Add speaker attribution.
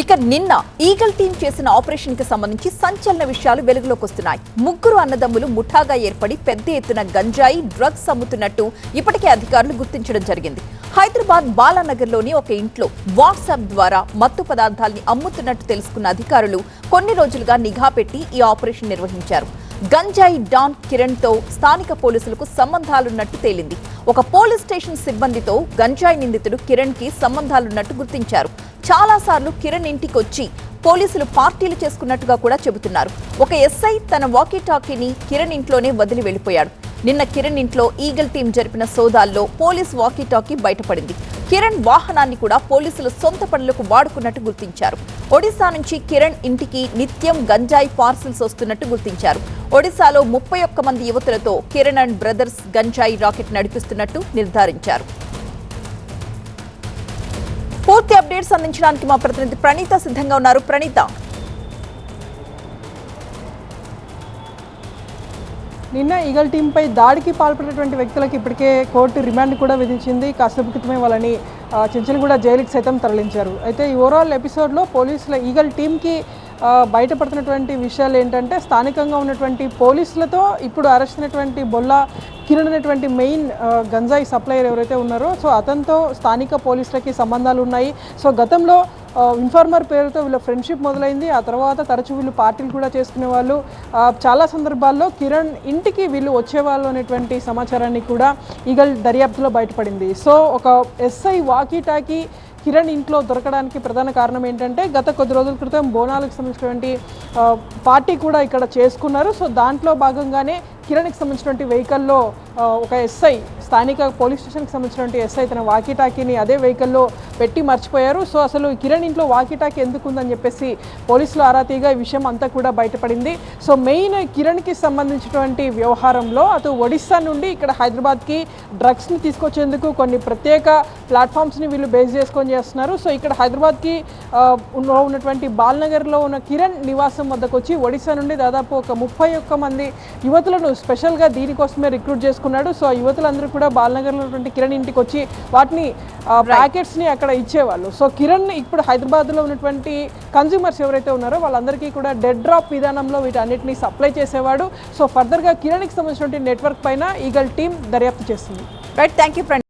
Speaker 1: ఇక నిన్న eagle team చేసిన ఆపరేషన్ కి సంబంధించి సంచలన విషయాలు వెలుగులోకి వస్తున్నాయి. ముగ్గురు అన్నదమ్ములు ముఠాగా ఏర్పడి పెద్ద ఎత్తున గంజాయి డ్రగ్స్ అమ్ముతున్నట్టు ఇప్పటికే అధికారులు గుర్తించడం జరిగింది. హైదరాబాద్ బాలానగర్లోని ఒక ఇంట్లో వాట్సాప్ ద్వారా మత్తు పదార్థాల్ని అమ్ముతున్నట్టు తెలుసుకున్న అధికారులు కొన్ని రోజులుగా నిఘా పెట్టి ఈ ఆపరేషన్ నిర్వహించారు. గంజాయి డాన్ కిరణ్ తో స్థానిక పోలీసులకు సంబంధాలున్నట్టు తేలింది. ఒక పోలీస్ స్టేషన్ సిబ్బందితో గంజాయి నిందితుడు కిరణ్ కి సంబంధాలున్నట్టు గుర్తించారు. చాలా సార్లు కిరణ్ ఇంటికి వచ్చి పోలీసులు పార్టీలు చేసుకున్నట్టుగా కూడా చెబుతున్నారు. ఒక ఎస్ఐ తన వాకీటాకీని కిరణ్ ఇంట్లోనే వదిలి వెళ్లిపోయాడు. నిన్న కిరణ్ ఇంట్లో ఈగల్ టీం జరిపిన సోదాల్లో పోలీస్ వాకీటాకీ బయటపడింది. కిరణ్ వాహనాన్ని కూడా పోలీసులు సొంత పనులకు వాడుకున్నట్టు గుర్తించారు. ఒడిశా నుంచి కిరణ్ ఇంటికి నిత్యం గంజాయి పార్సిల్స్ వస్తున్నట్టు గుర్తించారు. ఒడిశాలో 31 మంది యువతులతో కిరణ్ అండ్ బ్రదర్స్ గంజాయి రాకెట్ నడిపిస్తున్నట్టు నిర్ధారించారు. పూర్తి అప్డేట్స్ అందించడానికి మా ప్రతినిధి ప్రణీత సిద్ధంగా ఉన్నారు. ప్రణీత,
Speaker 2: నిన్న ఈగల్ టీంపై దాడికి పాల్పడినటువంటి వ్యక్తులకు ఇప్పటికే కోర్టు రిమాండ్ కూడా విధించింది. కాసేపు క్రితమే వాళ్ళని చెంచల్గూడ జైలుకి సైతం తరలించారు. అయితే ఈ ఓవరాల్ ఎపిసోడ్లో పోలీసుల ఈగల్ టీంకి బయటపడుతున్నటువంటి విషయాలు ఏంటంటే, స్థానికంగా ఉన్నటువంటి పోలీసులతో ఇప్పుడు అరెస్ట్ అయినటువంటి బొల్లా కిరణ్ అనేటువంటి మెయిన్ గంజాయి సప్లయర్ ఎవరైతే ఉన్నారో, సో అతనితో స్థానిక పోలీసులకి సంబంధాలు ఉన్నాయి. సో గతంలో ఇన్ఫార్మర్ పేరుతో వీళ్ళ ఫ్రెండ్షిప్ మొదలైంది. ఆ తర్వాత తరచూ వీళ్ళు పార్టీలు కూడా చేసుకునే వాళ్ళు. చాలా సందర్భాల్లో కిరణ్ ఇంటికి వీళ్ళు వచ్చేవాళ్ళు అనేటువంటి సమాచారాన్ని కూడా ఈగల్ దర్యాప్తులో బయటపడింది. సో ఒక ఎస్ఐ వాకీటాకీ కిరణ్ ఇంట్లో దొరకడానికి ప్రధాన కారణం ఏంటంటే, గత కొద్ది రోజుల క్రితం బోనాలకు సంబంధించినటువంటి పార్టీ కూడా ఇక్కడ చేసుకున్నారు. సో దాంట్లో భాగంగానే కిరణ్కి సంబంధించినటువంటి వెహికల్లో ఒక ఎస్ఐ, స్థానిక పోలీస్ స్టేషన్కి సంబంధించినటువంటి ఎస్ఐ తన వాకీటాకీని అదే వెహికల్లో పెట్టి మర్చిపోయారు. సో అసలు కిరణ్ ఇంట్లో వాకీటాకీ ఎందుకు ఉందని చెప్పేసి పోలీసులు ఆరా తీయగా ఈ విషయం అంతా కూడా బయటపడింది. సో మెయిన్ కిరణ్కి సంబంధించినటువంటి వ్యవహారంలో అటు ఒడిశా నుండి ఇక్కడ హైదరాబాద్కి డ్రగ్స్ని తీసుకొచ్చేందుకు కొన్ని ప్రత్యేక ప్లాట్ఫామ్స్ని వీళ్ళు బేస్ చేసుకొని చేస్తున్నారు. సో ఇక్కడ హైదరాబాద్కి ఉన్నటువంటి బాలనగర్లో ఉన్న కిరణ్ నివాసం వద్దకు వచ్చి ఒడిశా నుండి దాదాపు ఒక 31 మంది యువతులను స్పెషల్గా దీనికోసమే రిక్రూట్ చేసుకున్నాడు. సో ఆ యువతులందరూ కూడా బాలనగర్లో ఉన్నటువంటి కిరణ్ ఇంటికి వచ్చి వాటిని ప్యాకెట్స్ని అక్కడ ఇచ్చేవాళ్ళు. సో కిరణ్ ఇప్పుడు హైదరాబాద్లో ఉన్నటువంటి కన్జ్యూమర్స్ ఎవరైతే ఉన్నారో వాళ్ళందరికీ కూడా డెడ్ డ్రాప్ విధానంలో వీటన్నిటిని సప్లై చేసేవాడు. సో ఫర్దర్గా కిరణ్కి సంబంధించినటువంటి నెట్వర్క్ పైన ఈగల్ టీం దర్యాప్తు చేస్తుంది.
Speaker 1: Right, thank you.